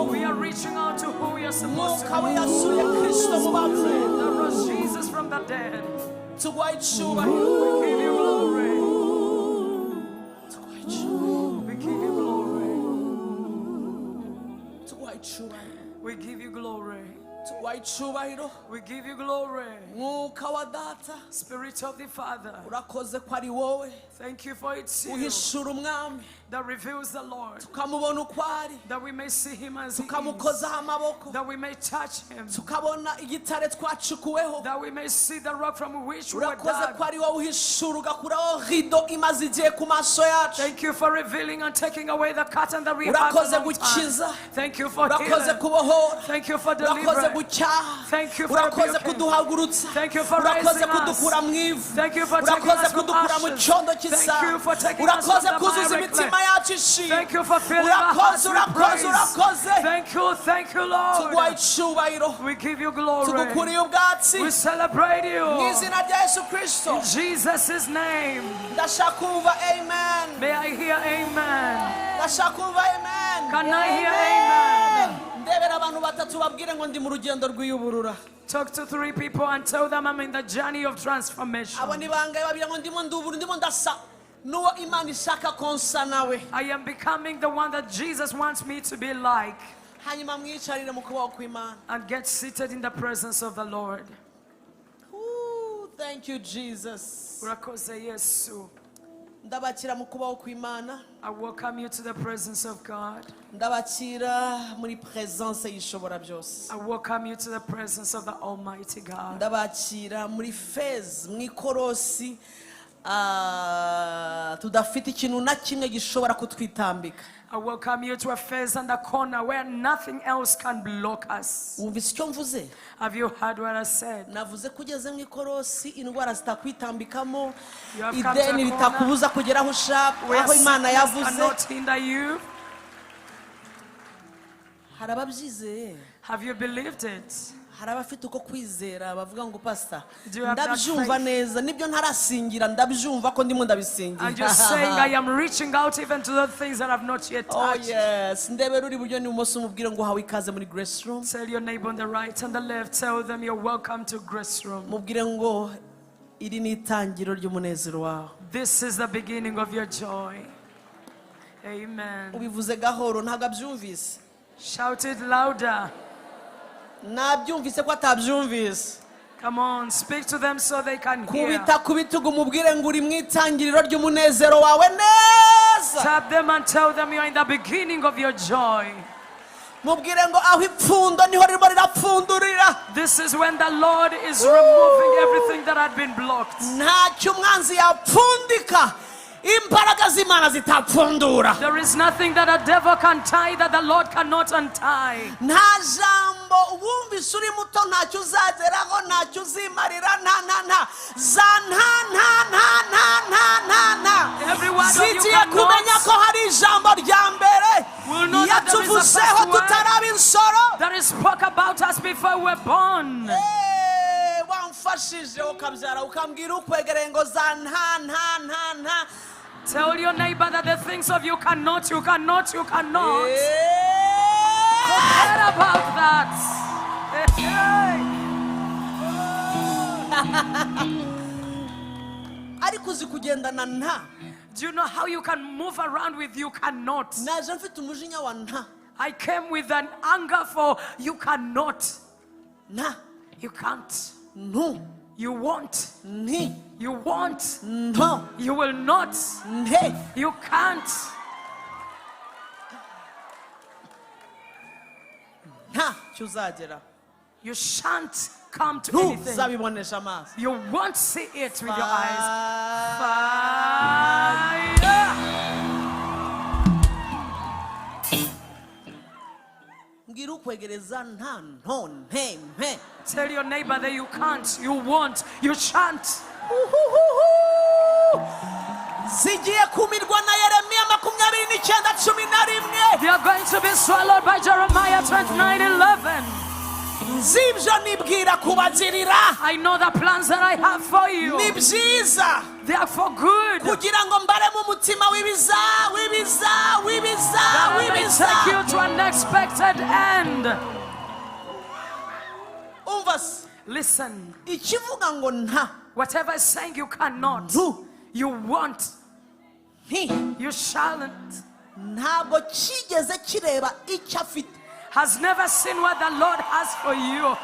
We are reaching out to who we are supposed to be. That rose Jesus from the dead. We give you glory. We give you glory. We give you glory. We give you glory. Spirit of the Father, thank you for its seal that reveals the Lord, that we may see him as he is, that we may touch him, that we may see the rock from which we were dug. Thank you for revealing and taking away the curtain that we have on our eyes. Thank you for healing. Thank you for deliverance. Thank you for rebuking. Thank you for raising us. Thank you for taking us from ashes. Thank you for taking us from the miry clay. Thank you for filling our hearts with praise. Thank you, Lord. We give you glory. We celebrate you. In Jesus' name. May I hear amen? Can I hear amen? Talk to 3 people and tell them I'm in the journey of transformation. I am becoming the one that Jesus wants me to be like. And get seated in the presence of the Lord. Ooh, thank you, Jesus. I welcome you to the presence of God. I welcome you to the presence of the Almighty God. I welcome you to a phase and a corner where nothing else can block us. Have you heard what I said? You have come to a corner where sickness cannot hinder you. Have you believed it? hari abafite uko kwizera bavuga ngo pastor ndabyumva neza nibyo ntarasingira ndabyumva ko ndimo ndabisingira. And you're saying I am reaching out even to the things that I've not yet touched. Oh yes, ndebera uri buryo n'ibumoso umubwire ngo hawe ikaze muri Grace Room. Tell your neighbor on the right and the left, tell them you're welcome to Grace Room. Mubwire ngo iri ni itangiro ry'umunezero wawe. This is the beginning of your joy. Amen. Ubivuze gahoro ntabwo abyumvise. Shout it louder. Nabyumvise ko atabyumvise. Come on, speak to them so they can hear. Kubita kubitugu mubwire ngo uri mu itangiriro ry'umunezero wawe neza. Tap them and tell them you're in the beginning of your joy. Mubwire ngo aho ipfundo niho ririmo rirapfundurira. This is when the Lord is removing everything that had been blocked. Ntacyo umwanzi yapfundika. There is nothing that a devil can tie that the Lord cannot untie. Every word of you cannot will know that there is a first word that is spoke about us before we were born. Tell your neighbor that the things of you cannot. Forget about that. Do you know how you can move around with you cannot? I came with an anger for you cannot. You can't. No. You won't. You won't. No. You will not. You can't. You shan't come to anything. You won't see it with your eyes. Fire. mbwira ukwegereza nta nto nte mpe. Tell your neighbor that you can't, you won't, you shan't. Zigiye kumirwa na Yeremiya 29:11. They are going to be swallowed by Jeremiah 29:11. Nzibyo nibwira kubagirira. I know the plans that I have for you. Ni byiza. They are for good. Kugira ngo mbare mu mutima wibiza. That I may take you to an expected end. Umva. Listen. Ikivuga ngo nta. Whatever is saying you cannot, you won't, you shan't, ntabwo kigeze kireba icyo afite. has never seen what the Lord has for you.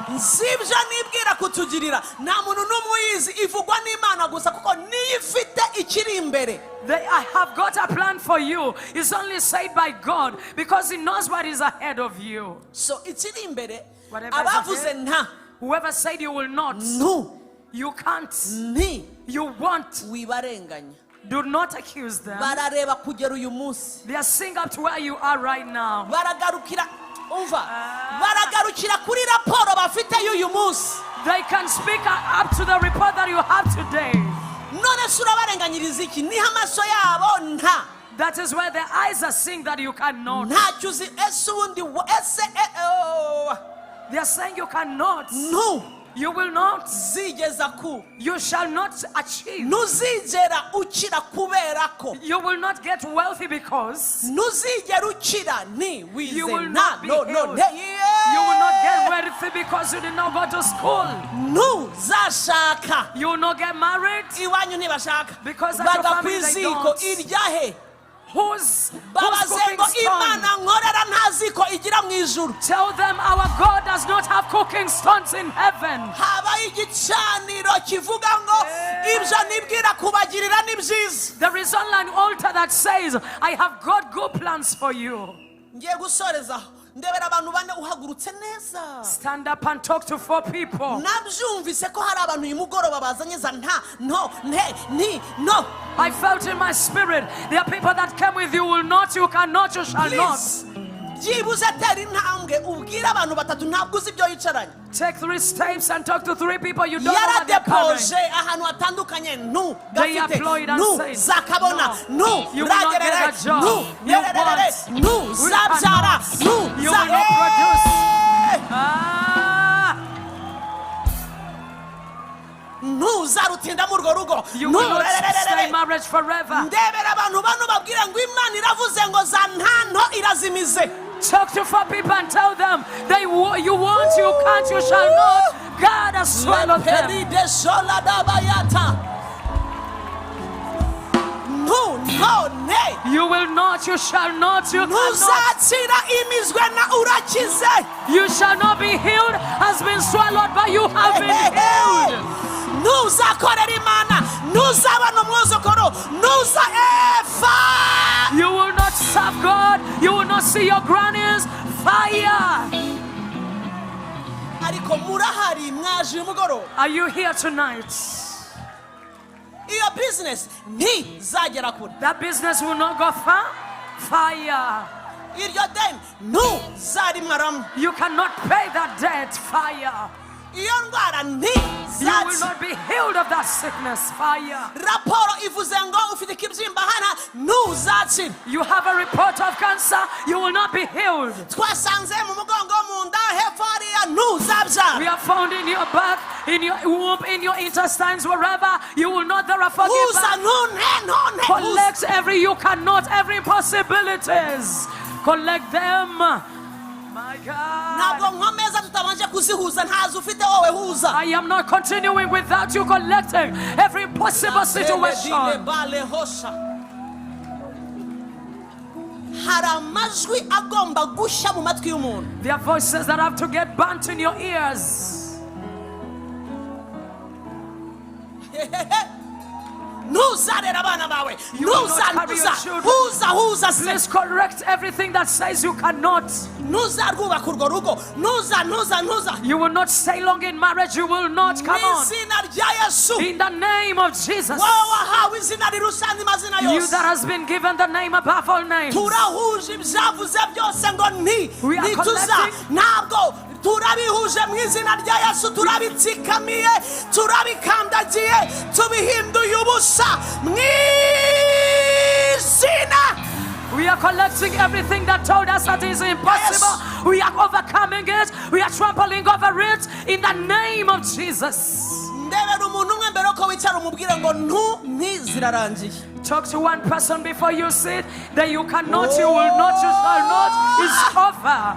Nzibyo nibwira kutugirira. Nta muntu n'umwe uyizi, ivugwa n'Imana gusa kuko niyo ifite ikiri imbere. I have got a plan for you. It's only said by God because He knows what is ahead of you. So ikiri imbere, Whatever is abavuze ahead, nta. whoever said you will not, No. you can't, Nti. you won't, Wibarenganya. do not accuse them. Barareba kugera uyu munsi. They are seeing up to where you are right now. Baragarukira. Umva. Baragarukira kuri raporo bafite y'uyu munsi. They can speak up to the report that you have today. None se urabarenganyiriza iki? Niho amaso yabo nta. That is where their eyes are seeing that you cannot. Ntacyo uzi ese ubundi ese They are saying you cannot. no. You will not. Zigeza ku. You shall not achieve. Ntuzigera ukira kubera ko. You will not get wealthy because Ntuzigera ukira ni you will wize not be no. healed. You will not get wealthy because you did not go to school. Ntuzashaka. You will not get married Iwanyu ntibashaka. because at your family they Bagakwiziko don't. iryahe. Who's Babaze cooking ngo stone? Imana nkorera ntaziko igira mu ijuru. Tell them our God does not have cooking stones in heaven. Habaye igicaniro kivuga ngo ibyo nibwira kubagirira ni byiza. There is online altar that says, I have got good plans for you. Ngiye gusoreza ndebera abantu bane uhagurutse neza. Stand up and talk to 4 people. Nabyumvise ko hari abantu uyu mugoroba bazanye za nta no no. I felt in my spirit, there are people that came with you will not, you cannot, you shall not. Byibuze tera intambwe ubwira abantu batatu ntabwo uzi ibyo yicaranye. Take 3 steps and talk to 3 people you don't know what they're carrying. Yaradepoje ahantu hatandukanye nu They gafite employed and nu said, zakabona no, nu you will not get ragerere a job. nu You yererere won't. nu We zabyara cannot. nu You will not produce. nu zarutinda mu rwo rugo You will not stay marriage forever. ndebera abantu bano babwira ngo Imana iravuze ngo za ntanto irazimize. Talk to 4 people and tell them you want, you can't, you shall not. God has swallowed them. You will not, you shall not, you cannot. You shall not be healed, has been swallowed, but you have been healed. You will not serve God, you will not see your grannies. Fire! Are you here tonight? Your business That business will not go far. Fire! You cannot pay that debt. Fire! You will not be healed of that sickness. Fire! You have a report of cancer, you will not be healed. We are found in your back, in your womb, in your intestines, wherever. You will not therefore give back. Collect every impossibilities. Collect them. My God. I am not continuing without you collecting every possible situation. There are voices that have to get burnt in your ears. ntuzarera abana bawe, You will not carry your children. huza se, Please correct everything that says you cannot. ntuzarwubaka urwo rugo, ntuza. You will not stay long in marriage. You will not. Come Mu on. izina rya Yesu, In the name of Jesus. wowe wahawe izina rirusha andi mazina You yose, that has been given the name above all names. turahuje ibyavuze byose ngo We are ntituza, collecting. ntabwo turabihuje mu izina rya Yesu, turabitsikamiye, turabikandagiye, tubihinduye ubusa mu izina. We are collecting everything that told us that is impossible. We are overcoming it. We are trampling over it in the name of Jesus. Ndebera umuntu umwe mbere ko wicara umubwire ngo ntizirarangiye. Talk to one person before you sit. That you cannot, you will not, you shall not. It's over.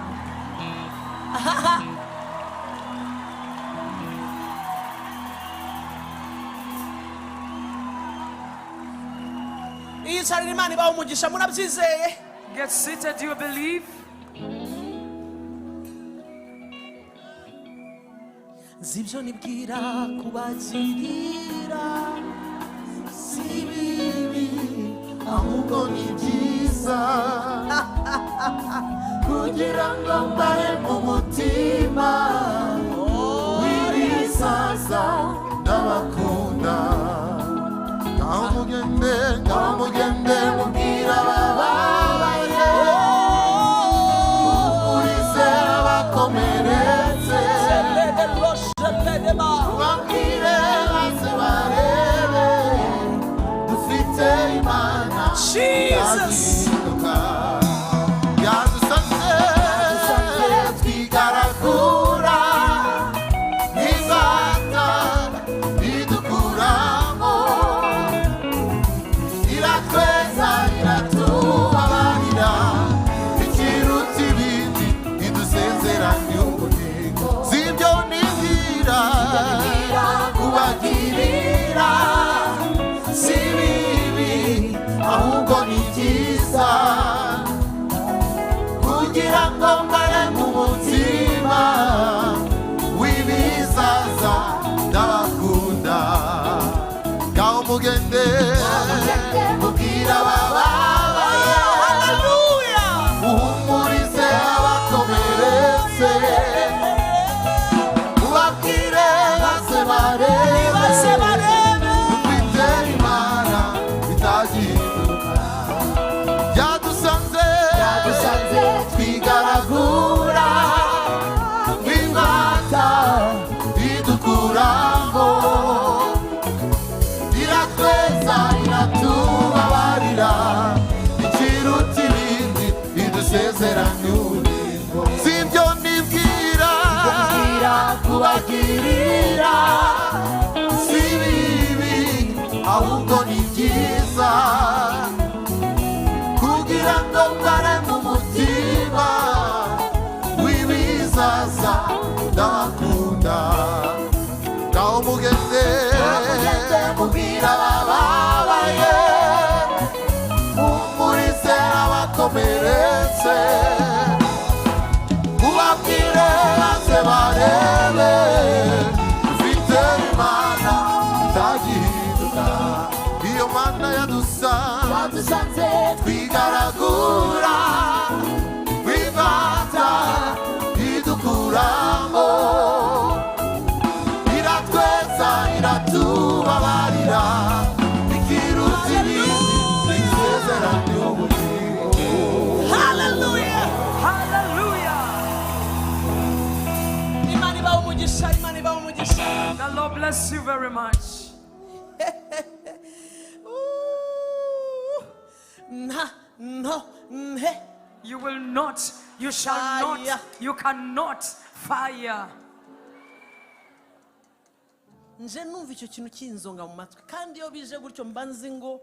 Iyicarira Imana ibaha umugisha, murabyizeye? Get seated, do you believe? Zibyo nibwira kubagirira si bibi, ahubwo ni byiza kugira ngo mbare mu mutima w'ibisaza n'abakunda. Ngaho mugende mubwira abababaye, murize abakomeretse, ubabwire maze barebe dufite Imana yahinduka. Yadusanze twigaragura nk'ingata idukuramo, iratweza iratubabarira, ikiruta ibindi idusezeranya ubugingo. Sibyo nibwira kubagirira si bibi, ahubwo ni byiza kugira ngo mbare mu mutima w'ibizaza n'abakunda. Ngaho mugende mubwira abababaye, muhumurize abakomeretse, mubabwire maze barebe dufite Imana itagihinduka. Yadusanze twigaragura nk'ingata idukuramo, iratweza iratubabarira, ikiruta ibindi idusezeranya ubugingo. Sibyo nibwira kubagirira si bibi, ahubwo ni byiza kugira ngo mbare mu mutima w'ibizaza ndakunda. Ngaho mugende mubwira abababaye, mumurize abakomeretse, mubabwire maze barebe dufite Imana itagihinduka. Iyo Mana yadusanze twigaragura nk'ingata idukuramo, iratweza iratubabarira, ikiruta ibindi isezeranya ubugingo. Hallelujah. Hallelujah. Imana ibaha umugisha, Imana ibaha umugisha. The Lord bless you very much. You will not, you shall Fire. not, you cannot fire. nje numva icyo kintu kinzonga mu matwi, kandi iyo bije gutyo mba nzi ngo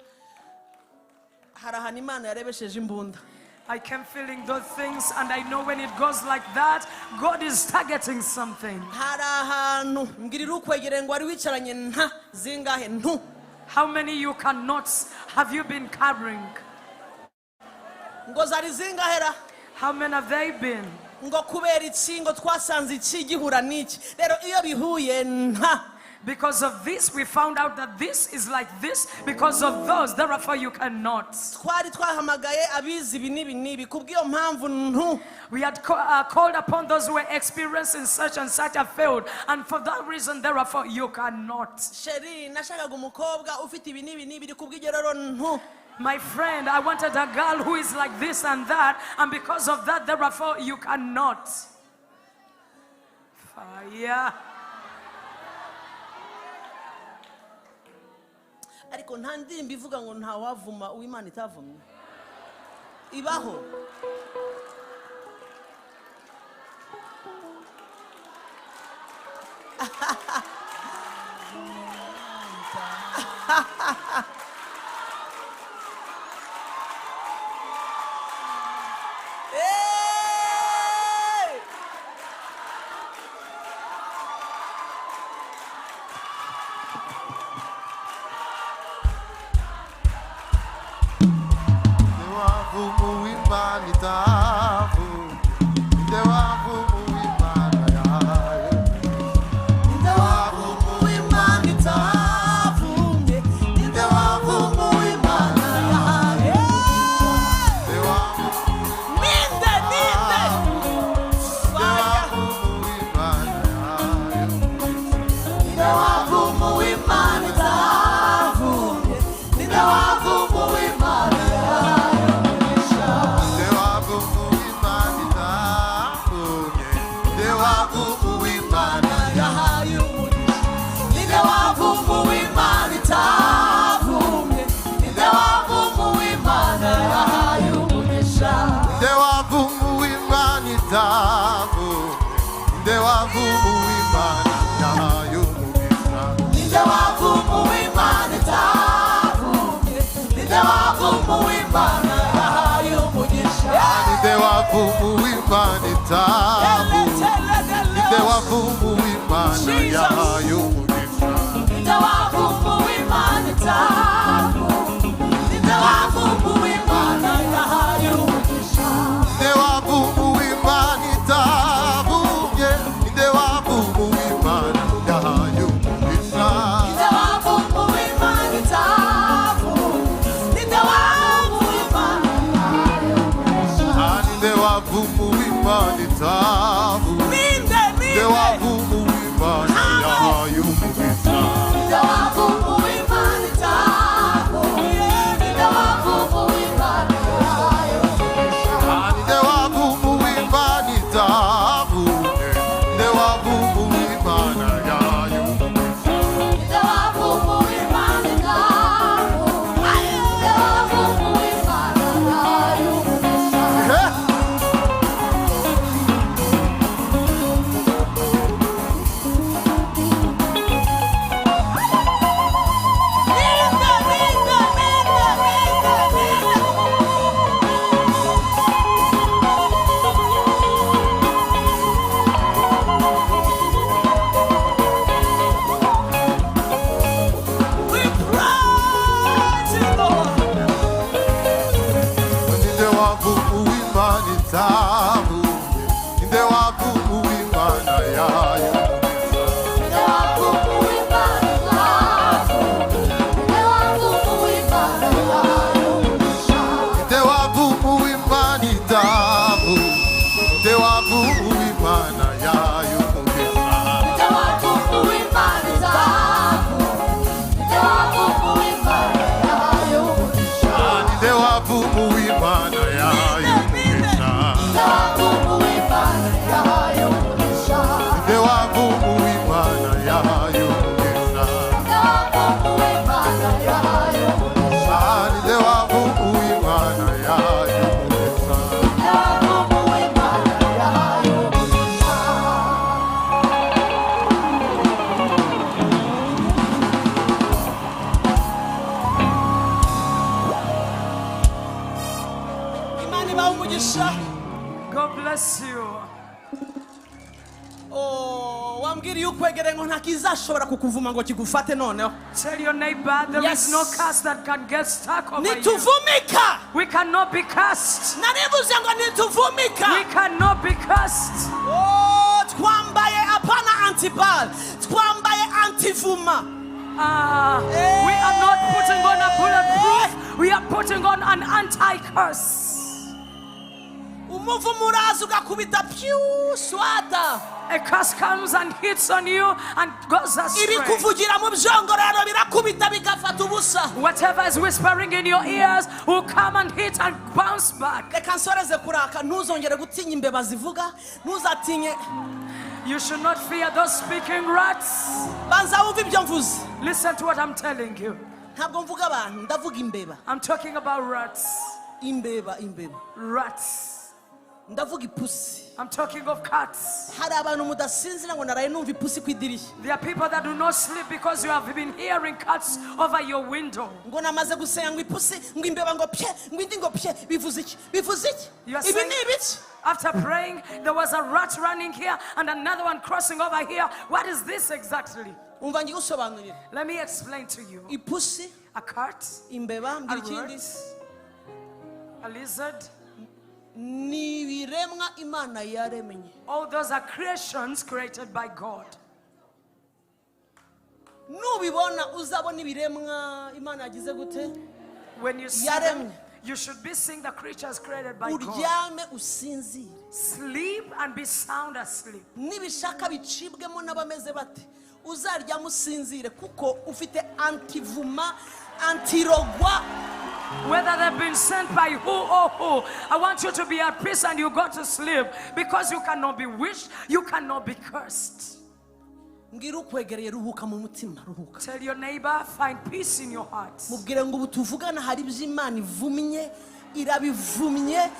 hari ahantu Imana yarebesheje imbunda. I came feeling those things, and I know when it goes like that, God is targeting something. Hari ahantu mbwirira ukwegereye ngo wari wicaranye nta zingahe ntu. How many you cannot have you been carrying? Ngo zari zingahera, How many have they been? ngo kubera iki, ngo twasanze iki gihura n'iki. Rero iyo bihuye nta Because of this, we found out that this is like this. Because of those, therefore you cannot. twari twahamagaye abizi ibi n'ibi n'ibi kubw'iyo mpamvu ntu We had called upon those who were experiencing such and such a field. And for that reason, therefore you cannot. sheri nashakaga umukobwa ufite ibi n'ibi n'ibi kubw'iryo rero ntu My friend, I wanted a girl who is like this and that. And because of that, therefore you cannot. Fire. ariko nta ndirimbo ivuga ngo nta wavuma uw'Imana itavumye ibaho. God bless you. wambwiriye ukwegere ngo ntakizashobora kukuvuma ngo kigufate noneho. Tell your neighbor there is no curse that can get stuck over you. Nituvumika. We cannot be cursed. Nanivuze ngo nituvumika. We cannot be cursed. Twambaye apana antibal. Twambaye antivuma. We are not putting on a bulletproof. We are putting on an anti-curse. Umuvumo uraza ugakubita pyu swata. A curse comes and hits on you and goes astray. Ibikuvugira mu byongorero birakubita bigafata ubusa. Whatever is whispering in your ears will come and hit and bounce back. Reka nsoreze kuraka ntuzongere gutinya imbeba zivuga ntuzatinye. You should not fear those speaking rats. Banza wumve ibyo mvuze. Listen to what I'm telling you. Ntabwo mvuga abantu ndavuga imbeba. I'm talking about rats. Imbeba. Rats. Ndavuga ipusi. I'm talking of cats. Hari abantu mudasinzira ngo naraye numva ipusi ku idirishya. There are people that do not sleep because you have been hearing cats over your window. Ngo namaze gusenga ngo ipusi ngo imbeba ngo pye ngo indi ngo pye bivuze iki? Ibi ni ibiki? After praying, there was a rat running here and another one crossing over here. What is this exactly? Umva ngigusobanurira. Let me explain to you. Ipusi, A cat, imbeba, a mbwira ikindi. rat, a lizard. Ni biremwa Imana yaremye. All those are creations created by God. Nubibona uzabona ibiremwa Imana yagize gute? When you see them, you should be seeing the creatures created by God. Uryame usinzire. Sleep and be sound asleep. Nibishaka bicibwemo n'abameze bate. Uzaryame usinzire kuko ufite antivuma, antirogwa. Whether they've been sent by who or who, I want you to be at peace and you go to sleep because you cannot be wished, you cannot be cursed. Ngira ukwegereye ruhuka mu mutima ruhuka. Tell your neighbor, find peace in your heart. Mubwire ngo ubutuvugana hari by'Imana ivumye, irabivumye.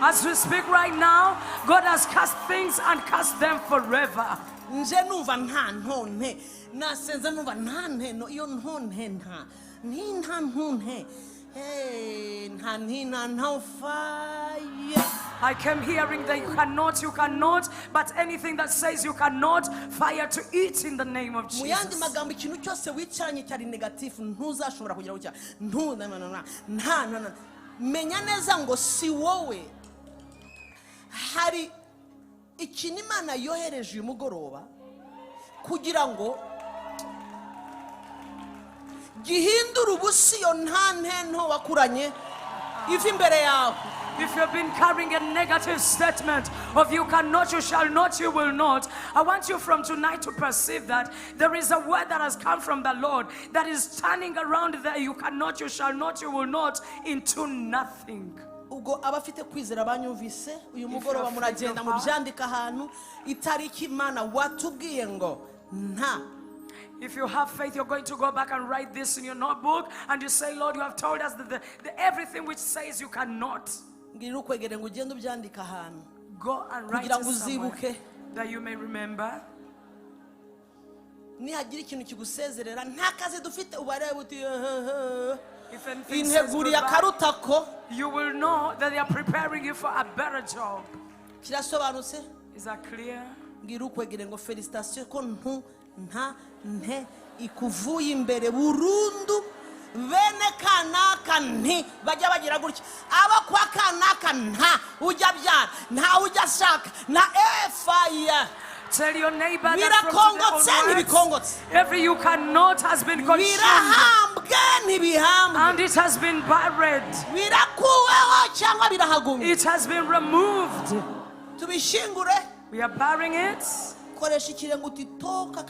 As we speak right now, God has cast things and cast them forever. Nje numva nta ntonte nasenze numva nta nteno iyo ntonte nta ntonte nta fire. I came hearing that you cannot, but anything that says you cannot, fire to eat in the name of Jesus. Muyandi magambo ikintu cyose wicaranye cyari negative ntuzashobora kugira gucya nta menya neza ngo si wowe. Hari ikintu Imana yohereje uyu mugoroba kugira ngo gihindura ubusi yo nta nteno wakuranye iva imbere yawe. If you've been carrying a negative statement of you cannot, you shall not, you will not, I want you from tonight to perceive that there is a word that has come from the Lord that is turning around there. You cannot, you shall not, you will not into nothing. Ubwo abafite kwizera banyumvise uyu mugoroba muragenda mu byandika ahantu itariki Imana watubwiye ngo nta. If you have faith, you're going to go back and write this in your notebook and you say, Lord, you have told us that everything which says you cannot. Ngirira ukwegere ngo ugende ubyandika ahantu. Go and write Kugira ngo it somewhere uzibuke. That you may remember. Nihagira ikintu kigusezerera nta kazi dufite ubare buti If anything says goodbye, you will know that they are preparing you for a better job. Kirasobanutse? Is that clear? Ngirira ukwegere ngo felicitation ko nta ikuvuye imbere burundu. Bene kanaka nti bajya bagira gutya aba kwa kanaka nta ujya byara nta ujya shaka na fire. Tell your neighbor that from today onwards, every you cannot has been consumed and it has been buried. It has been removed. We are burying it.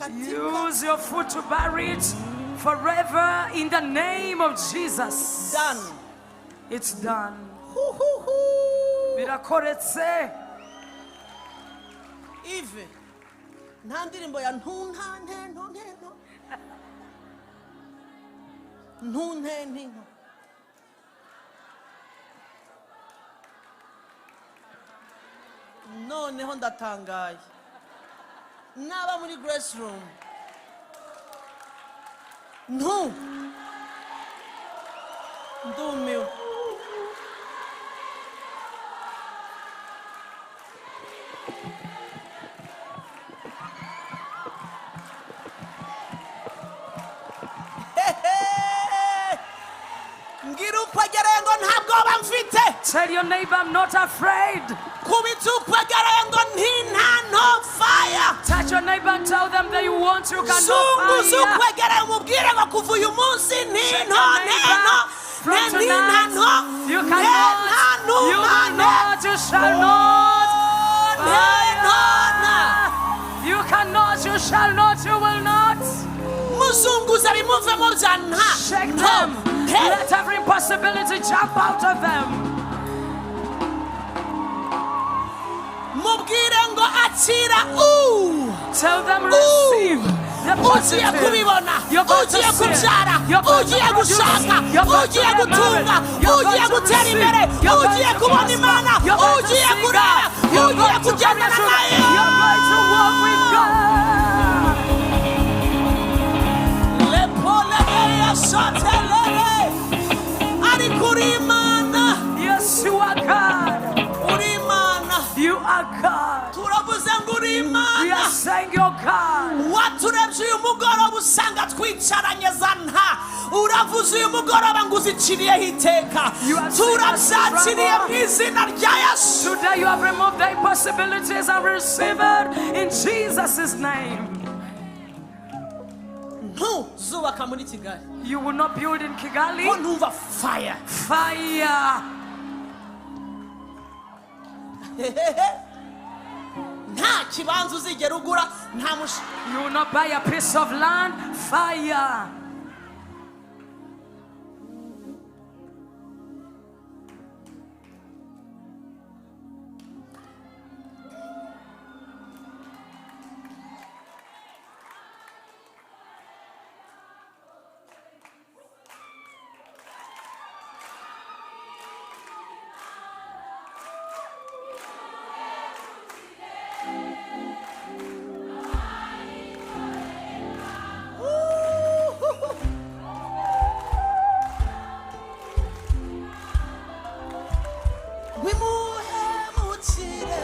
Use your foot to bury it forever in the name of Jesus. Done. It's done. Birakoretse. Even ntandirimbo ya ntunte noneho ndatangaye naba muri grace room ndumiwe. Tell your neighbor, I'm not afraid. Touch at your neighbor and tell them that you want, you cannot zunguza fire. ukwegera umubwire ngo kuva uyu munsi Check nino your neighbor. From tonight, you cannot, you will not, you shall not fire. You cannot, you shall not, you will not. muzunguza bimuvemo bya Shake them. Let every impossibility jump out of them. mubwire ngo akira Tell them receive the ugiye positive. kubibona You're going to ugiye see it. kubyara You're going to ugiye produce. gushaka You're going to ugiye get gutunga married. You're going ugiye to gutera receive. imbere You're going ugiye to kubona prosper. Imana You're going to ugiye see kureba God. You're ugiye going to kugendana connect with nayo Him. You're going to walk with God. Lepolegeya sotelele ari kuri Imana Yes, you are God. uri Imana You are God. turavuze ngo uri We Imana are saying you're God. waturebye uyu mugoroba usanga twicaranye za nta uravuze uyu mugoroba ngo uziciriyeho iteka You have seen us turabyakiriye struggle. mu izina rya Yesu Today you have removed the impossibilities and receive it in Jesus' name. ntuzubaka muri Kigali You will not build in ko Kigali. ntumva fire Fire. nta kibanza uzigera ugura nta You will not buy a piece of land. Fire. wimuhemukire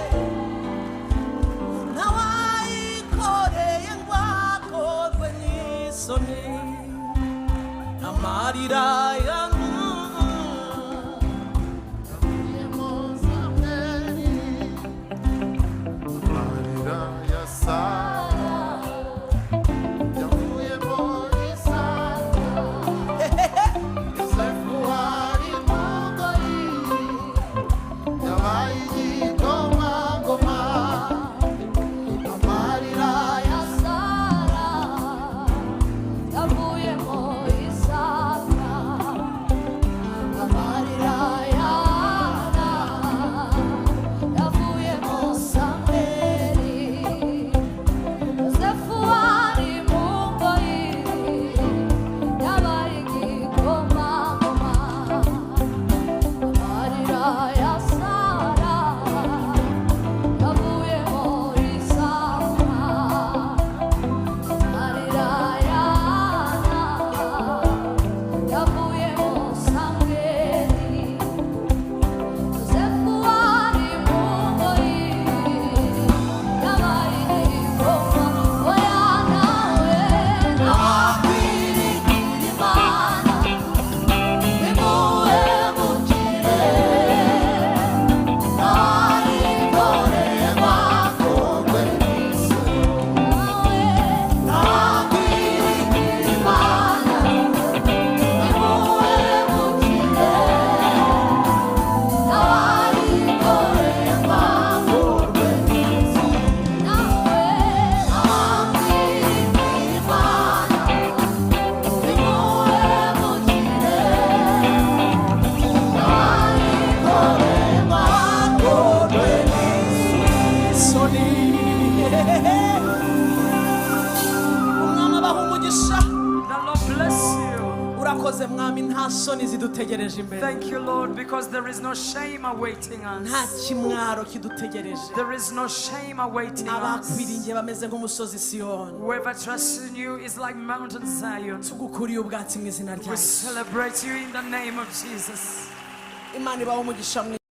nawayikoreye ngo akorwe n'isoni amarira Amarira ya Sara yavuyemo Isaka. Yosefu ari mu ngoyi yabaye igikomangoma. Amarira ya Sara yavuyemo Isaka, amarira ya Ana yavuyemo Samweli, Yosefu ari mu ngoyi yabaye igikomangoma, amarira ya Sara yavuyemo Isaka, amarira ya Ana yavuyemo Samweli, Yosefu ari mu ngoyi yabaye igikomangoma. Oya nawe nakwiringira Imana wimuhemukire nayikoreye ngo akorwe n'isoni. nakwiringira Imana wimuhemukire nayikoreye ngo akorwe n'isoni. Nawe nakwiringira Imana wimuhemukire nayikoreye ngo akorwe isoni umwami abaha umugisha The Lord bless you. urakoze mwami nta soni zidutegereje imbere Thank you, Lord, because there is no shame awaiting nta us. kimwaro kidutegereje There is no shame awaiting us. abakwiringiye bameze nk'umusozi Siyoni Whoever trusts in you is like Mountain Zion. tugukuriye ubwatsi mu izina rya We Yesu celebrate you in the name of Jesus. Imana ibaha umugisha mwiza